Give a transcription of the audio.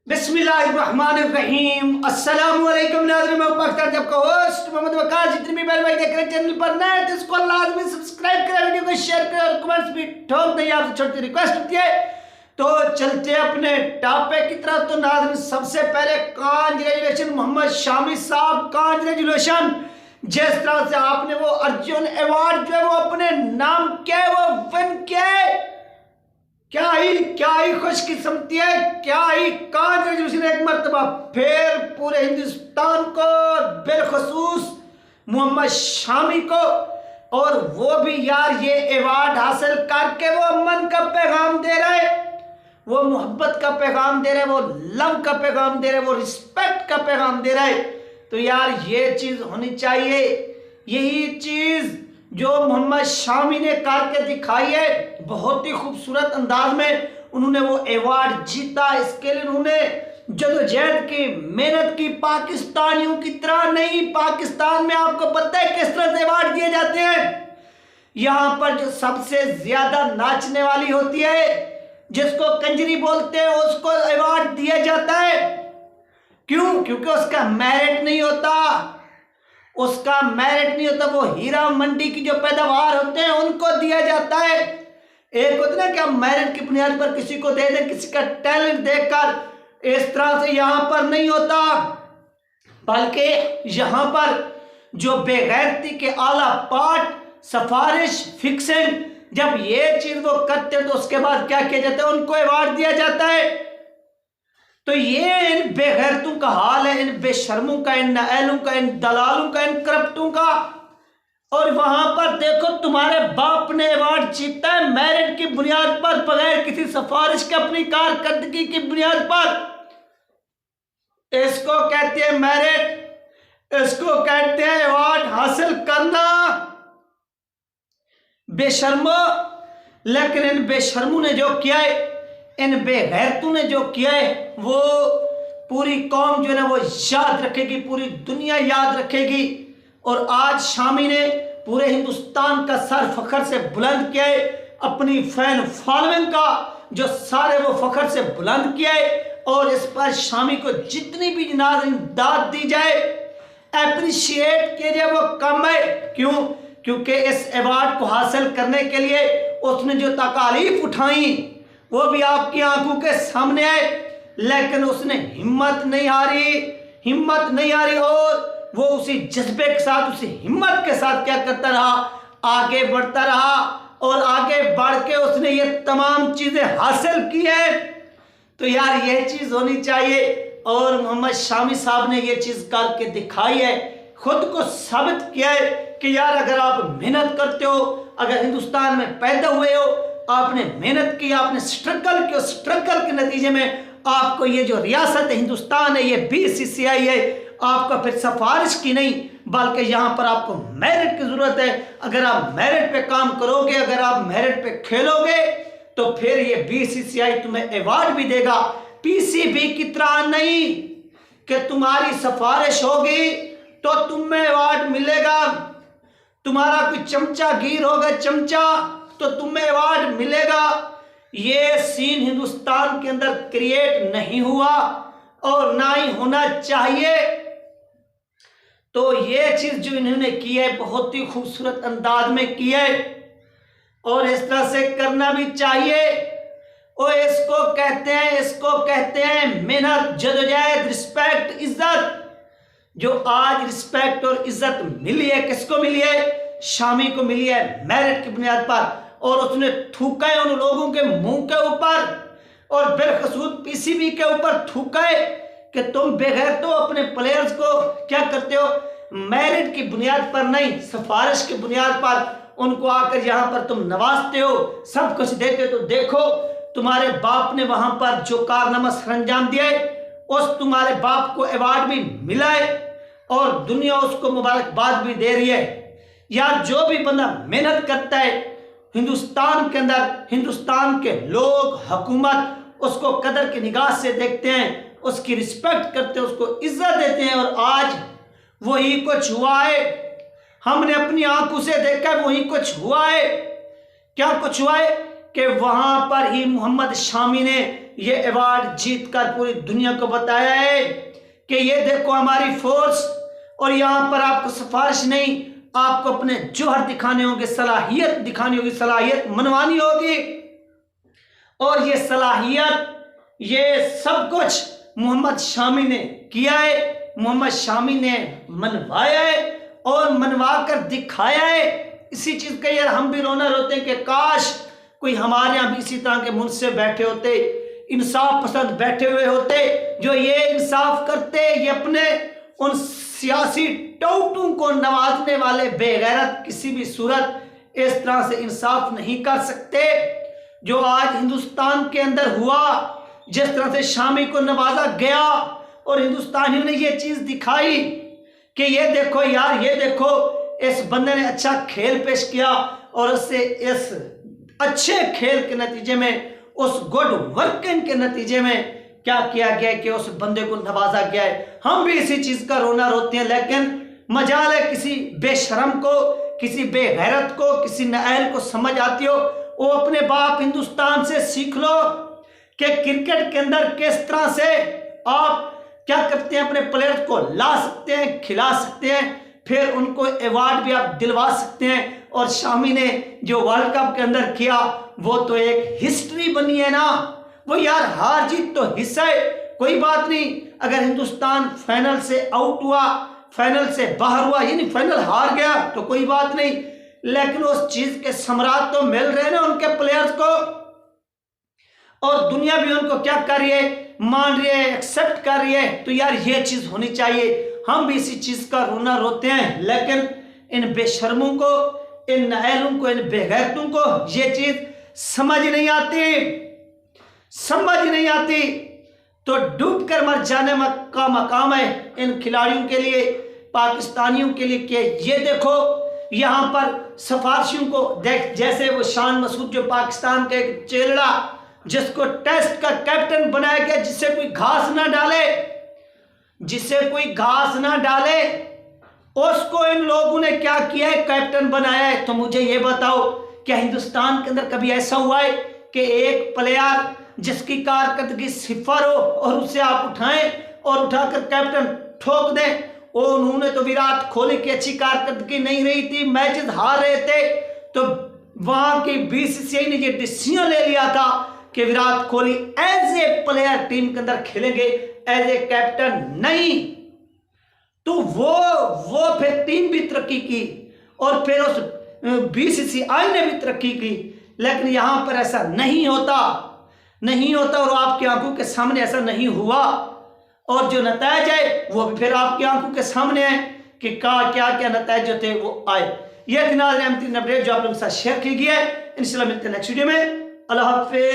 बिस्मिल्लाहिर्रहमानिर्रहीम। अस्सलाम वालेकुम नाज़रीन, मैं पाकिस्तान जब का होस्ट मोहम्मद वकार। जितने भी मेरे भाई देख रहे हैं चैनल पर नए तो इसको लाजमी सब्सक्राइब करें, वीडियो को शेयर करें और कमेंट्स भी ठोक दें। आपसे छोटी रिक्वेस्ट होती है। तो चलते अपने टॉपिक की तरफ। तो नाज़रीन, सबसे पहले कांग्रेचुलेशन मोहम्मद शामी साहब, कांग्रेचुलेशन। जिस तरह से आपने वो अर्जुन अवार्ड जो है वो अपने नाम के वो विन किए, क्या ही खुशकिस्मती है, क्या ही कांग्रेचुलेशन एक मरतबा फिर पूरे हिंदुस्तान को, बिलखसूस मोहम्मद शामी को। और वो भी यार ये अवार्ड हासिल करके वो अमन का पैगाम दे रहे, वो मोहब्बत का पैगाम दे रहे, वो लव का पैगाम दे रहे, वो रिस्पेक्ट का पैगाम दे रहे। तो यार ये चीज होनी चाहिए। यही चीज जो मोहम्मद शामी ने करके दिखाई है, बहुत ही खूबसूरत अंदाज में उन्होंने वो अवार्ड जीता। इसके लिए उन्होंने जदोजहद की, मेहनत की, पाकिस्तानियों की तरह नहीं। पाकिस्तान में आपको पता है किस तरह से अवार्ड दिए जाते हैं। यहाँ पर जो सबसे ज्यादा नाचने वाली होती है, जिसको कंजरी बोलते हैं, उसको अवार्ड दिया जाता है। क्यों? क्योंकि उसका मेरिट नहीं होता, उसका मेरिट नहीं होता। वो हीरा मंडी की जो पैदावार होते हैं उनको दिया जाता है। एक होता है ना कि हम मेरिट की बुनियाद पर किसी को दे दें, किसी का टैलेंट देखकर। इस तरह से यहां पर नहीं होता, बल्कि यहां पर जो बेगैरती के आला पाठ, सिफारिश, फिक्सिंग, जब ये चीज वो करते हैं तो उसके बाद क्या किया जाता है, उनको अवार्ड दिया जाता है। तो ये इन बेगैरतों का हाल है, इन बेशर्मों का, इन नाअहलों का, इन दलालों का, इन करप्टों का। और वहां पर देखो तुम्हारे बाप ने अवार्ड जीता है मेरिट की बुनियाद पर, बगैर किसी सिफारिश के, अपनी कारकर्दगी की बुनियाद पर। इसको कहते हैं मेरिट, इसको कहते हैं अवार्ड हासिल करना। बेशर्मो, लेकिन इन बेशर्मों ने जो किया है, इन बेगैरतों ने जो किया है, वो पूरी कौम जो है ना वो याद रखेगी, पूरी दुनिया याद रखेगी। और आज शामी ने पूरे हिंदुस्तान का सर फखर से बुलंद किया है, अपनी फैन फॉलोइंग का जो सारे वो फखर से बुलंद किया है। और इस पर शामी को जितनी भी दाद दी जाए, अप्रिशिएट किया जाए, वो कम है। क्यों? क्योंकि इस अवार्ड को हासिल करने के लिए उसने जो तकालीफ उठाई वो भी आपकी आंखों के सामने है, लेकिन उसने हिम्मत नहीं हारी। और वो उसी जज्बे के साथ, उसी हिम्मत के साथ क्या करता रहा, आगे बढ़ता रहा। और आगे बढ़ के उसने ये तमाम चीजें हासिल की है। तो यार ये चीज होनी चाहिए। और मोहम्मद शामी साहब ने ये चीज करके दिखाई है, खुद को साबित किया है कि यार अगर आप मेहनत करते हो, अगर हिंदुस्तान में पैदा हुए हो, आपने मेहनत की, आपने स्ट्रगल किया, स्ट्रगल के नतीजे में आपको ये जो रियासत हिंदुस्तान है, ये बीसीसीआई है, आपका फिर सिफारिश की नहीं, बल्कि यहाँ पर आपको मेरिट की जरूरत है। अगर आप मेरिट पे काम करोगे, अगर आप मेरिट पे खेलोगे, तो फिर ये बीसीसीआई तुम्हें अवार्ड भी देगा। पीसीबी की तरह नहीं कि तुम्हारी सिफारिश होगी तो तुम्हें अवार्ड मिलेगा। तुम्हारा कोई चमचागिर होगा, चमचा, तो तुम्हें अवार्ड मिलेगा। ये सीन हिंदुस्तान के अंदर क्रिएट नहीं हुआ और ना ही होना चाहिए। तो ये चीज जो इन्होंने की है, बहुत ही खूबसूरत अंदाज में की है, और इस तरह से करना भी चाहिए। और इसको कहते हैं मेहनत, जदोजहद, रिस्पेक्ट, इज्जत। जो आज रिस्पेक्ट और इज्जत मिली है, किसको मिली है? शामी को मिली है मेरिट की बुनियाद पर। और उसने थूका है उन लोगों के मुंह के ऊपर, और बिलखसूस पीसीबी के ऊपर थूका है कि तुम बगैर तो अपने प्लेयर्स को क्या करते हो, मेरिट की बुनियाद पर नहीं, सिफारिश की बुनियाद पर उनको आकर यहां पर तुम नवाजते हो, सब कुछ देते हो। तो देखो तुम्हारे बाप ने वहां पर जो कारनामा सरंजाम दिया है, उस तुम्हारे बाप को अवार्ड भी मिला है और दुनिया उसको मुबारकबाद भी दे रही है। यार जो भी बंदा मेहनत करता है हिंदुस्तान के अंदर, हिंदुस्तान के लोग, हुकूमत उसको कदर की निगाह से देखते हैं, उसकी रिस्पेक्ट करते हैं, उसको इज्जत देते हैं। और आज वही कुछ हुआ है, हमने अपनी आंखों से देखा, वही कुछ हुआ है। क्या कुछ हुआ है कि वहां पर ही मोहम्मद शामी ने ये अवार्ड जीतकर पूरी दुनिया को बताया है कि ये देखो हमारी फोर्स, और यहाँ पर आपको सिफारिश नहीं, आपको अपने जौहर दिखाने होंगे, सलाहियत दिखानी होगी, सलाहियत मनवानी होगी। और ये सलाहियत, ये सब कुछ मोहम्मद शामी ने किया है, मोहम्मद शामी ने मनवाया है और मनवा कर दिखाया है। इसी चीज का यार हम भी रोना रोते हैं कि काश कोई हमारे यहाँ भी इसी तरह के मुंसफ बैठे होते, इंसाफ पसंद बैठे हुए होते, जो ये इंसाफ करते, ये अपने उन सियासी टौटों को नवाजने वाले बेगैरत किसी भी सूरत इस तरह से इंसाफ नहीं कर सकते। जो आज हिंदुस्तान के अंदर हुआ, जिस तरह से शामी को नवाजा गया और हिंदुस्तानियों ने ये चीज दिखाई कि ये देखो यार, ये देखो इस बंदे ने अच्छा खेल पेश किया, और उससे इस अच्छे खेल के नतीजे में, उस गुड वर्किंग के नतीजे में क्या किया गया कि उस बंदे को नवाजा गया है। हम भी इसी चीज का रोना रोते हैं, लेकिन मजाल है किसी बेशरम को, किसी बेगैरत को, किसी नाअहल को समझ आती हो, वो अपने बाप हिंदुस्तान से सीख लो कि क्रिकेट के अंदर किस तरह से आप क्या करते हैं, अपने प्लेयर्स को ला सकते हैं, खिला सकते हैं, फिर उनको अवार्ड भी आप दिलवा सकते हैं। और शामी ने जो वर्ल्ड कप के अंदर किया वो तो एक हिस्ट्री बनी है ना, वो यार हार जीत तो हिस्सा है, कोई बात नहीं। अगर हिंदुस्तान फाइनल से आउट हुआ, फाइनल से बाहर हुआ, यानी फाइनल हार गया तो कोई बात नहीं, लेकिन उस चीज के सम्राट तो मिल रहे ना उनके प्लेयर्स को, और दुनिया भी उनको क्या कर रही है, मान रही है, एक्सेप्ट कर रही है। तो यार ये चीज होनी चाहिए। हम भी इसी चीज का रोना रोते हैं, लेकिन इन बेशर्मों को, इन नाअहलों को, इन बेगैरतों को ये चीज समझ नहीं आती, समझ नहीं आती, तो डूब कर मर जाने का मकाम है इन खिलाड़ियों के लिए, पाकिस्तानियों के लिए। कि ये देखो यहाँ पर सिफारिशियों को देख, जैसे वो शान मसूद जो पाकिस्तान का एक चेलड़ा जिसको टेस्ट का कैप्टन बनाया गया, जिसे कोई घास ना डाले, जिसे कोई घास ना डाले, उसको इन लोगों ने क्या किया है, कैप्टन बनाया है। तो मुझे ये बताओ, क्या हिंदुस्तान के अंदर कभी ऐसा हुआ है कि एक प्लेयर जिसकी कारकर्दगी सिफर हो और उसे आप उठाएं और उठाकर कैप्टन ठोक दें? उन्होंने तो विराट कोहली की अच्छी कारकर्दगी नहीं रही थी, मैचेस हार रहे थे, तो वहां की बीसीसीआई ने ये डिसीजन ले लिया था कि Virat Kohli as a player team के अंदर खेलेंगे, एज ए कैप्टन नहीं। तो वो फिर टीम भी तरक्की की और फिर उस बीसीसीआई ने भी तरक्की की, लेकिन यहां पर ऐसा नहीं होता, नहीं होता, और आपकी आंखों के सामने ऐसा नहीं हुआ, और जो नतीजे है वो भी फिर आपकी आंखों के सामने है कि क्या क्या नतीजे जो थे वो आए। ये थी नाज़रीन अपडेट जो आप लोगों के साथ शेयर की गई है। इंशाल्लाह मिलते हैं नेक्स्ट वीडियो में। अल्लाह हाफिज़।